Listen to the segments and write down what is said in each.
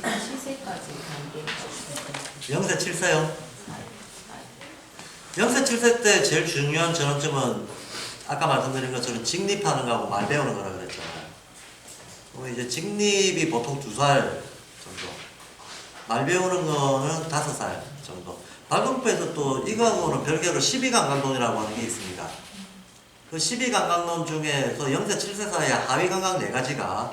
7세까지 단계가 0세 7세요? 0세 7세 때 제일 중요한 전환점은 아까 말씀드린 것처럼 직립하는 거하고 말 배우는 거라 그랬잖아요. 그럼 이제 직립이 보통 2살 정도, 말 배우는 거는 5살 정도. 발동부에서 또 이거하고는 별개로 12감각론이라고 하는 게 있습니다. 그 12감각론 중에서 0세 7세 사이에 하위감각 4가지가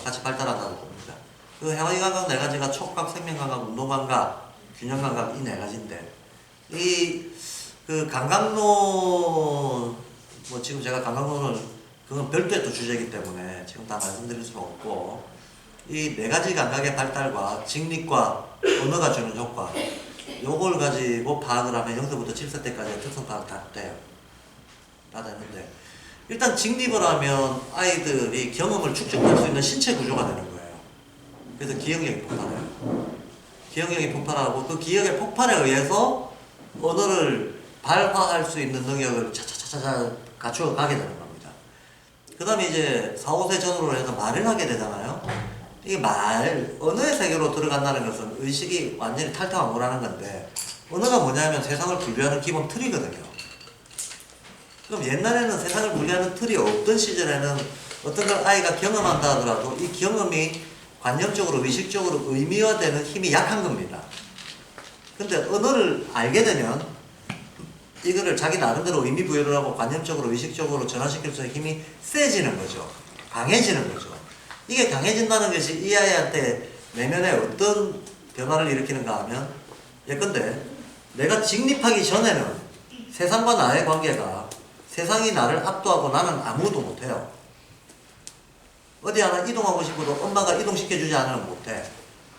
같이 발달한다고 봅니다. 그 하위감각 4가지가 촉각, 생명감각, 운동감각, 균형감각 이 4가지인데 그 감각론 뭐 지금 제가 감각론을 그건 별도의 또 주제이기 때문에 지금 다 말씀드릴 수는 없고 이 4가지 감각의 발달과 직립과 언어가 주는 효과 요걸 가지고 파악을 하면 0세부터 7세 때까지의 특성 파악 다 돼요. 다 되는데 일단 직립을 하면 아이들이 경험을 축적할 수 있는 신체 구조가 되는 거예요. 그래서 기억력이 폭발해요. 기억력이 폭발하고 그 기억의 폭발에 의해서 언어를 발화할 수 있는 능력을 차차차차 갖추어 가게 되는 겁니다. 그 다음에 이제 4, 5세 전후로 해서 말을 하게 되잖아요. 이 언어의 세계로 들어간다는 것은 의식이 완전히 탈퇴하고라는 건데 언어가 뭐냐면 세상을 분류하는 기본 틀이거든요. 그럼 옛날에는 세상을 분류하는 틀이 없던 시절에는 어떤 걸 아이가 경험한다 하더라도 이 경험이 관념적으로 의식적으로 의미화되는 힘이 약한 겁니다. 근데 언어를 알게 되면 이거를 자기 나름대로 의미 부여를 하고 관념적으로 의식적으로 전환시킬 수 있는 힘이 세지는 거죠. 강해지는 거죠. 이게 강해진다는 것이 이 아이한테 내면에 어떤 변화를 일으키는가 하면 예컨대 내가 직립하기 전에는 세상과 나의 관계가 세상이 나를 압도하고 나는 아무것도 못해요. 어디 하나 이동하고 싶어도 엄마가 이동시켜주지 않으면 못해.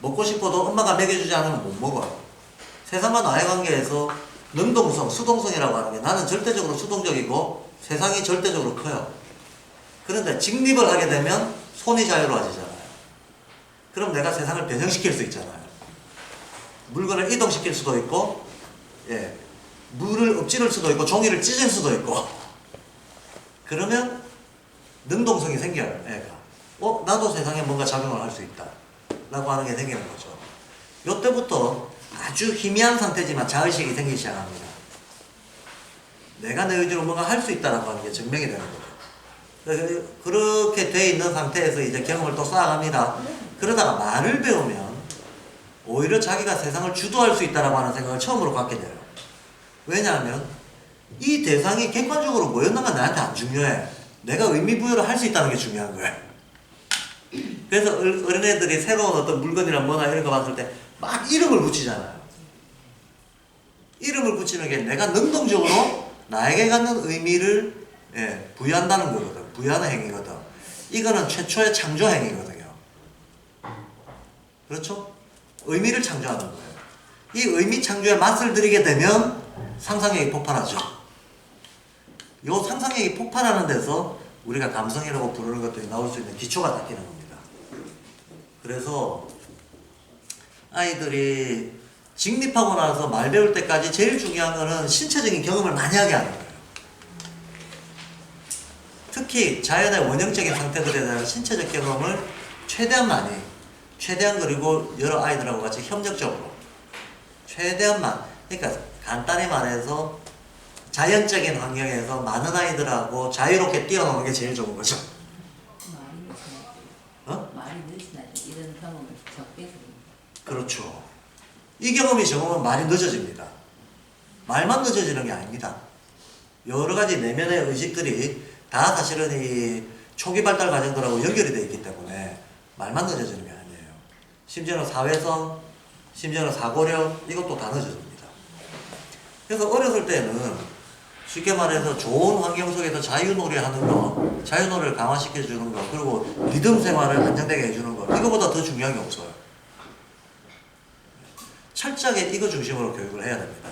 먹고 싶어도 엄마가 먹여주지 않으면 못 먹어요. 세상과 나의 관계에서 능동성, 수동성이라고 하는 게 나는 절대적으로 수동적이고 세상이 절대적으로 커요. 그런데 직립을 하게 되면 손이 자유로워지잖아요. 그럼 내가 세상을 변형시킬 수 있잖아요. 물건을 이동시킬 수도 있고 물을 엎지를 수도 있고 종이를 찢을 수도 있고 그러면 능동성이 생겨요. 애가 나도 세상에 뭔가 작용을 할 수 있다 라고 하는 게 생기는 거죠. 이때부터 아주 희미한 상태지만 자의식이 생기기 시작합니다. 내가 내 의지로 뭔가 할 수 있다라고 하는 게 증명이 되는 거죠. 그렇게 돼 있는 상태에서 이제 경험을 또 쌓아갑니다. 그러다가 말을 배우면 오히려 자기가 세상을 주도할 수 있다라고 하는 생각을 처음으로 갖게 돼요. 왜냐하면 이 대상이 객관적으로 뭐였는가 나한테 안 중요해. 내가 의미 부여를 할 수 있다는 게 중요한 거예요. 그래서 어린애들이 새로운 어떤 물건이나 뭐나 이런 거 봤을 때 막 이름을 붙이잖아요. 이름을 붙이는 게 내가 능동적으로 나에게 갖는 의미를 부여한다는 거거든. 부여하는 행위거든. 이거는 최초의 창조 행위거든요. 그렇죠? 의미를 창조하는 거예요. 이 의미 창조에 맛을 들이게 되면 상상력이 폭발하죠. 이 상상력이 폭발하는 데서 우리가 감성이라고 부르는 것들이 나올 수 있는 기초가 닦이는 겁니다. 그래서 아이들이 직립하고 나서 말 배울 때까지 제일 중요한 거는 신체적인 경험을 많이 하게 하는 거예요. 특히 자연의 원형적인 상태들에 대한 신체적 경험을 최대한 많이, 최대한 그리고 여러 아이들하고 같이 협력적으로 최대한 그러니까 간단히 말해서 자연적인 환경에서 많은 아이들하고 자유롭게 뛰어노는 게 제일 좋은 거죠. 말이 늦어야지. 이런 경험을 적게 해서. 그렇죠. 이 경험이 적으면 말이 늦어집니다. 말만 늦어지는 게 아닙니다. 여러 가지 내면의 의식들이 다 사실은 이 초기 발달 과정들하고 연결이 되어 있기 때문에 말만 늦어지는 게 아니에요. 심지어는 사회성, 심지어는 사고력 이것도 다 늦어집니다. 그래서 어렸을 때는 쉽게 말해서 좋은 환경 속에서 자유놀이 하는 거, 자유놀이를 강화시켜주는 거, 그리고 리듬 생활을 안정되게 해주는 거 이거보다 더 중요한 게 없어요. 철저하게 이거 중심으로 교육을 해야 됩니다.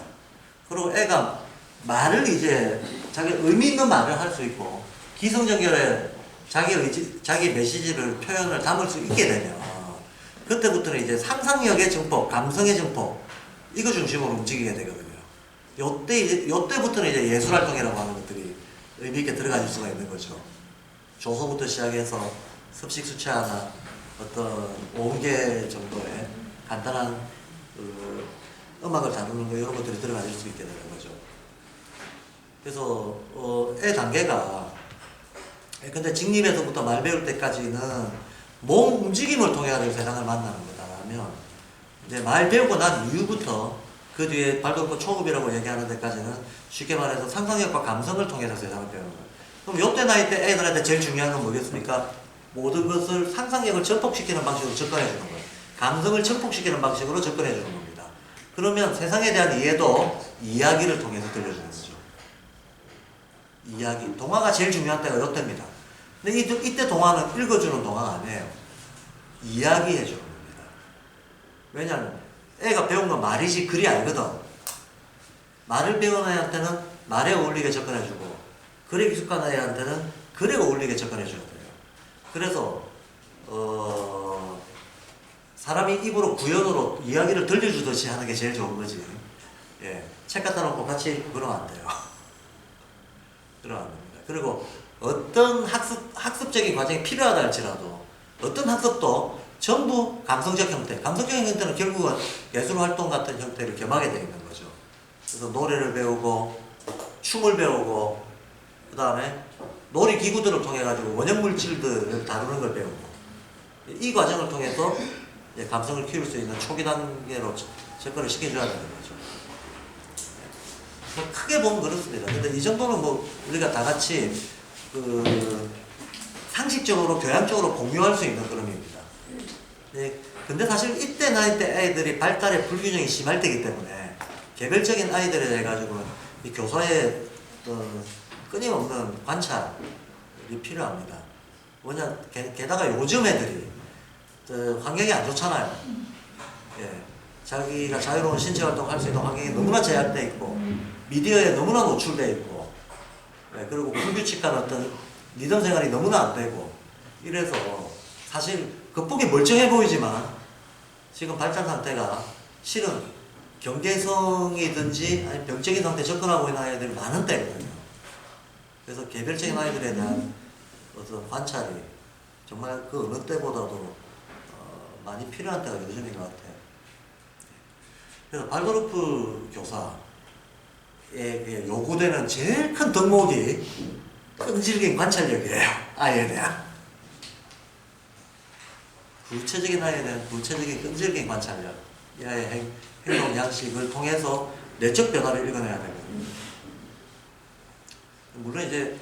그리고 애가 말을 이제 자기 의미 있는 말을 할 수 있고 기성정결에 자기 의지, 자기 메시지를 표현을 담을 수 있게 되면 그때부터는 이제 상상력의 증폭, 감성의 증폭 이거 중심으로 움직이게 되거든요. 요때부터는 이제 예술활동이라고 하는 것들이 의미 있게 들어가질 수가 있는 거죠. 조소부터 시작해서 습식수채 하나, 어떤 5개 정도의 간단한 음악을 다루는 거 이런 것들이 들어갈 수 있게 되는 거죠. 그래서 애 단계가 근데 직립에서부터 말 배울 때까지는 몸 움직임을 통해 세상을 만나는 거다라면 이제 말 배우고 난 이후부터 그 뒤에 발돋고 초급이라고 얘기하는 데까지는 쉽게 말해서 상상력과 감성을 통해서 세상을 배우는 거예요. 그럼 요때 나이 때 애들한테 제일 중요한 건 뭐겠습니까? 모든 것을 상상력을 전폭시키는 방식으로 접근해 주는 거예요. 감성을 전폭시키는 방식으로 접근해 주는 겁니다. 그러면 세상에 대한 이해도 이야기를 통해서 들려주는 거죠. 이야기. 동화가 제일 중요한 때가 요때입니다. 근데 이때 동화는 읽어주는 동화가 아니에요. 이야기해 주는 겁니다. 왜냐하면 애가 배운 건 말이지 글이 아니거든. 말을 배우는 애한테는 말에 어울리게 접근해주고 글에 익숙한 애한테는 글에 어울리게 접근해줘야 돼요. 그래서 사람이 입으로 구연으로 이야기를 들려주듯이 하는 게 제일 좋은 거지. 예, 책 갖다 놓고 같이 그러면 안 돼요. 그러면 안 됩니다. 그리고 어떤 학습적인 과정이 필요하다 할지라도 어떤 학습도 전부 감성적 형태, 감성적인 형태는 결국은 예술활동 같은 형태를 겸하게 되어 있는 거죠. 그래서 노래를 배우고 춤을 배우고 그 다음에 놀이기구들을 통해 가지고 원형물질들을 다루는 걸 배우고 이 과정을 통해서 감성을 키울 수 있는 초기 단계로 접근을 시켜줘야 되는 거죠. 뭐 크게 보면 그렇습니다. 근데 이 정도는 뭐 우리가 다 같이 상식적으로 교양적으로 공유할 수 있는 그림입니다. 네, 근데 사실 이때 나이 때 아이들이 발달의 불균형이 심할 때이기 때문에 개별적인 아이들에 대해 가지고는 이 교사의 끊임없는 관찰이 필요합니다. 뭐냐, 게다가 요즘 애들이 환경이 안 좋잖아요. 예, 자기가 자유로운 신체 활동을 할 수 있는 환경이 너무나 제약되어 있고 미디어에 너무나 노출되어 있고 예, 그리고 불규칙한 어떤 리듬 생활이 너무나 안 되고 이래서 사실 겉보기 멀쩡해 보이지만 지금 발달 상태가 실은 경계성이든지 아니 병적인 상태에 접근하고 있는 아이들이 많은 때거든요. 그래서 개별적인 아이들에 대한 어떤 관찰이 정말 그 어느 때보다도 많이 필요한 때가 요즘인 것 같아요. 그래서 발도르프 교사에게 요구되는 제일 큰 덕목이 끈질긴 관찰력이에요. 아이에 대한. 구체적인 아이에 대한 구체적인 끈질긴 관찰력. 이 아이의 행동 양식을 통해서 내적 변화를 읽어내야 되거든요. 물론 이제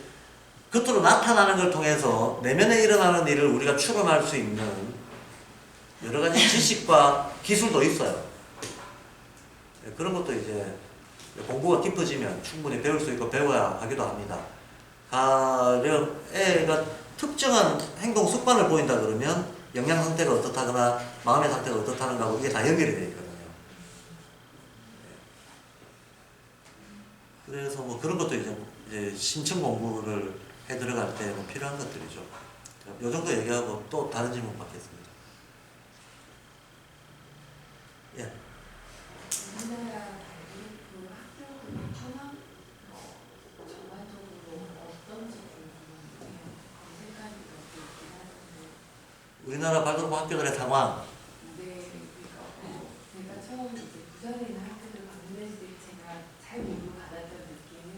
겉으로 나타나는 걸 통해서 내면에 일어나는 일을 우리가 추론할 수 있는 여러 가지 지식과 기술도 있어요. 그런 것도 이제 공부가 깊어지면 충분히 배울 수 있고 배워야 하기도 합니다. 가령 애가 특정한 행동 습관을 보인다 그러면 영양 상태가 어떻다거나 마음의 상태가 어떻다는가 하고 이게 다 연결이 되어 있거든요. 그래서 뭐 그런 것도 이제 심층 공부를 해 들어갈 때는 필요한 것들이죠. 요 정도 얘기하고 또 다른 질문 받겠습니다. 예. 우리나라 그 학교의 현황 전반적으로 어떤지 궁금해요. 검색하기 어떻게 있긴 하는데. 우리나라 발도르프 학교들의 상황. 네, 그러니까 제가 처음 이제 부산에 있는 학교를 방문했을 때 제가 잘 모르고 받았던 느낌은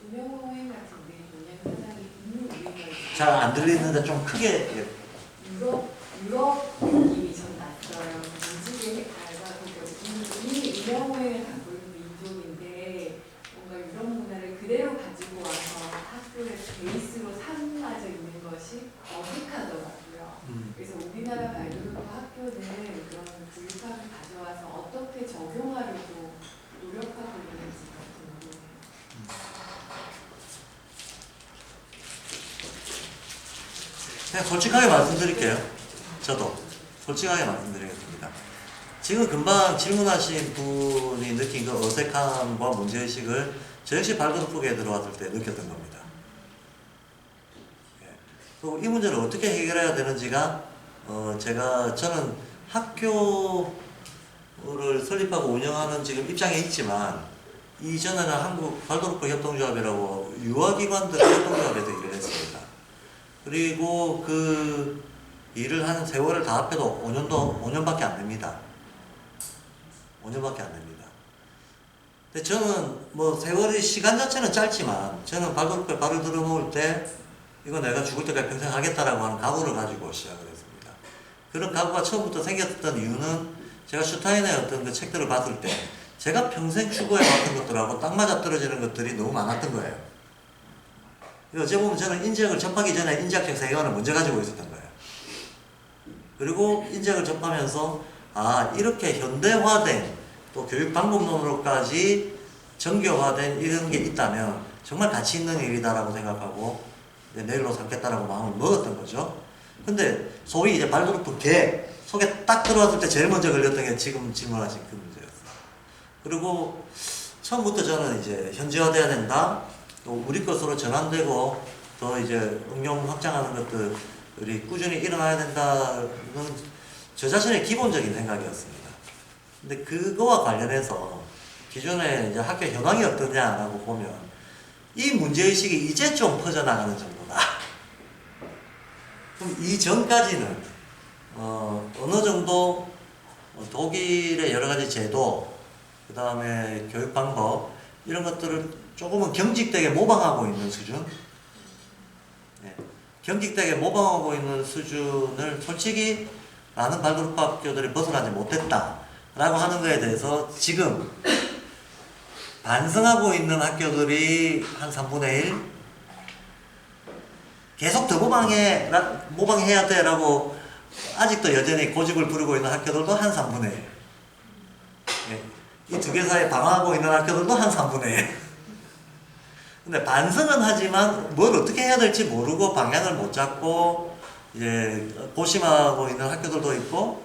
음영호행 같은데 문양 사장이 있는 우리가 잘 안 들리는데 좀 크게. 예. 유럽 느낌이 전 났어요. 무지개 밝아서 이미 음영호행을 갖고 있는 민족인데 뭔가 유럽 문화를 그대로 가지고 와서 학교의 베이스로 삼아져 있는 것이 어색하더라고요. 그래서 우리나라 발도르프 학교는 그런 교육학을 가져와서 어떻게 적용하려고 노력하고 있는지가 궁금해요. 그냥 솔직하게 말씀드릴게요. 저도 솔직하게 말씀드리겠습니다. 지금 금방 질문하신 분이 느낀 그 어색함과 문제의식을 저 역시 발도르프에 들어왔을 때 느꼈던 겁니다. 그리고 이 문제를 어떻게 해결해야 되는지가 저는 학교를 설립하고 운영하는 지금 입장에 있지만 이전에는 한국 발도르프 협동조합이라고 유아기관들 협동조합에서 일을 했습니다. 그리고 그 일을 하는 세월을 다 합해도 5년밖에 안 됩니다. 5년밖에 안 됩니다. 근데 저는 뭐 세월이 시간 자체는 짧지만 저는 발도록에 발을 들어놓을 때 이거 내가 죽을 때까지 평생 하겠다라고 하는 각오를 가지고 시작을 했습니다. 그런 각오가 처음부터 생겼던 이유는 제가 슈타인의 어떤 그 책들을 봤을 때 제가 평생 추구해 왔던 것들하고 딱 맞아 떨어지는 것들이 너무 많았던 거예요. 어찌 보면 저는 인지학을 접하기 전에 인지학적 세계관을 먼저 가지고 있었던 거예요. 그리고 인지학을 접하면서 아 이렇게 현대화된 또 교육 방법론으로까지 정교화된 이런 게 있다면 정말 가치 있는 일이다라고 생각하고 내일로 삼겠다라고 마음을 먹었던 거죠. 근데 소위 이제 발도르프 개 속에 딱 들어왔을 때 제일 먼저 걸렸던 게 지금 질문하신 그 문제였어요. 그리고 처음부터 저는 이제 현지화돼야 된다. 또 우리 것으로 전환되고 더 이제 응용 확장하는 것들이 꾸준히 일어나야 된다는 저 자신의 기본적인 생각이었습니다. 근데 그거와 관련해서 기존에 이제 학교 현황이 어떠냐라고 보면 이 문제의식이 이제 좀 퍼져나가는 정도다. 그럼 이전까지는 어느 정도 독일의 여러 가지 제도, 그 다음에 교육 방법 이런 것들을 조금은 경직되게 모방하고 있는 수준, 경직되게 모방하고 있는 수준을 솔직히 많은 발도르프 학교들이 벗어나지 못했다라고 하는 것에 대해서 지금 반성하고 있는 학교들이 한 3분의 1, 계속 더 모방해야 돼라고 아직도 여전히 고집을 부리고 있는 학교들도 한 3분의 1. 이 두 개 사이에 방황하고 있는 학교들도 한 3분의 1. 근데 반성은 하지만 뭘 어떻게 해야 될지 모르고 방향을 못 잡고 이제 고심하고 있는 학교들도 있고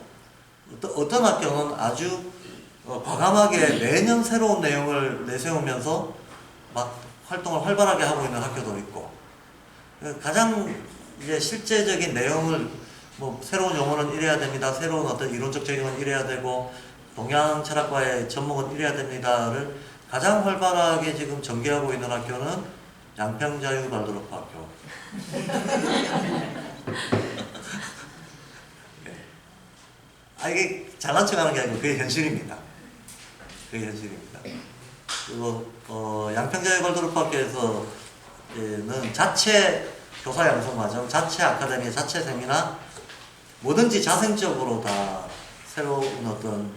어떤 학교는 아주 과감하게 매년 새로운 내용을 내세우면서 막 활동을 활발하게 하고 있는 학교도 있고 가장 이제 실제적인 내용을 뭐 새로운 용어는 이래야 됩니다. 새로운 어떤 이론적 적용은 이래야 되고 동양 철학과의 접목은 이래야 됩니다를 가장 활발하게 지금 전개하고 있는 학교는 양평자유발도르프 학교. 이게 잘난 척하는 게 아니고 그게 현실입니다. 그게 현실입니다. 그리고 양평자유발도르프 학교에서는 자체 교사 양성 과정, 자체 아카데미, 자체 세미나 뭐든지 자생적으로 다 새로운 어떤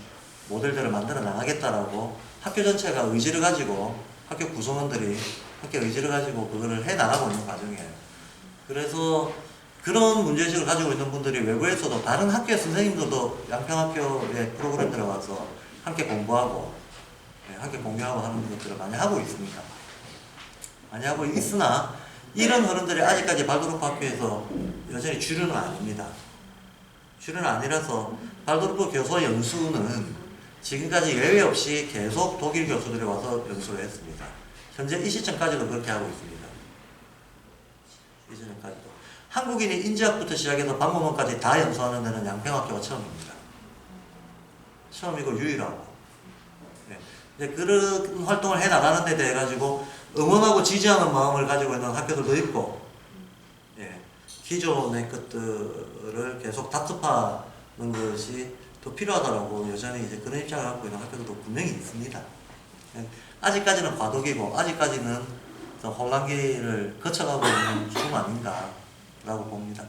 모델들을 만들어 나가겠다라고 학교 전체가 의지를 가지고 학교 구성원들이 학교 의지를 가지고 그거를 해 나가고 있는 과정이에요. 그래서 그런 문제의식을 가지고 있는 분들이 외부에서도 다른 학교의 선생님들도 양평학교의 프로그램 들어가서 함께 공부하고 함께 공유하고 하는 것들을 많이 하고 있습니다. 많이 하고 있으나 이런 흐름들이 아직까지 발도르프 학교에서 여전히 주류는 아닙니다. 주류는 아니라서 발도르프 교수 연수는 지금까지 예외 없이 계속 독일 교수들이 와서 연수를 했습니다. 현재 이 시점까지도 그렇게 하고 있습니다. 이 시점까지도. 한국인이 인지학부터 시작해서 방법론까지 다 연수하는 데는 양평학교가 처음입니다. 처음이고 유일하고. 이제 그런 활동을 해 나가는 데 대해 가지고 응원하고 지지하는 마음을 가지고 있는 학교들도 있고, 기존의 것들을 계속 답습하는 것이 더 필요하다라고 여전히 이제 그런 입장을 갖고 있는 학교들도 분명히 있습니다. 아직까지는 과도기고, 아직까지는 혼란기를 거쳐가고 있는 중 아닌가라고 봅니다.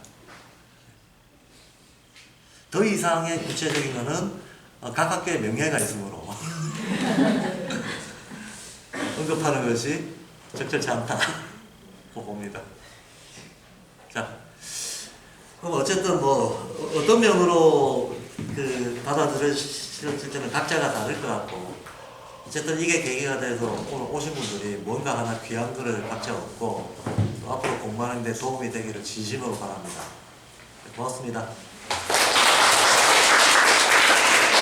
더 이상의 구체적인 것은 각 학교에 명예가 있으므로 언급하는 것이 적절치 않다고 봅니다. 자, 그럼 어쨌든 뭐 어떤 면으로 받아들여질지는 각자가 다를 것 같고, 어쨌든 이게 계기가 돼서 오늘 오신 분들이 뭔가 하나 귀한 거를 각자 얻고 또 앞으로 공부하는 데 도움이 되기를 진심으로 바랍니다. 고맙습니다.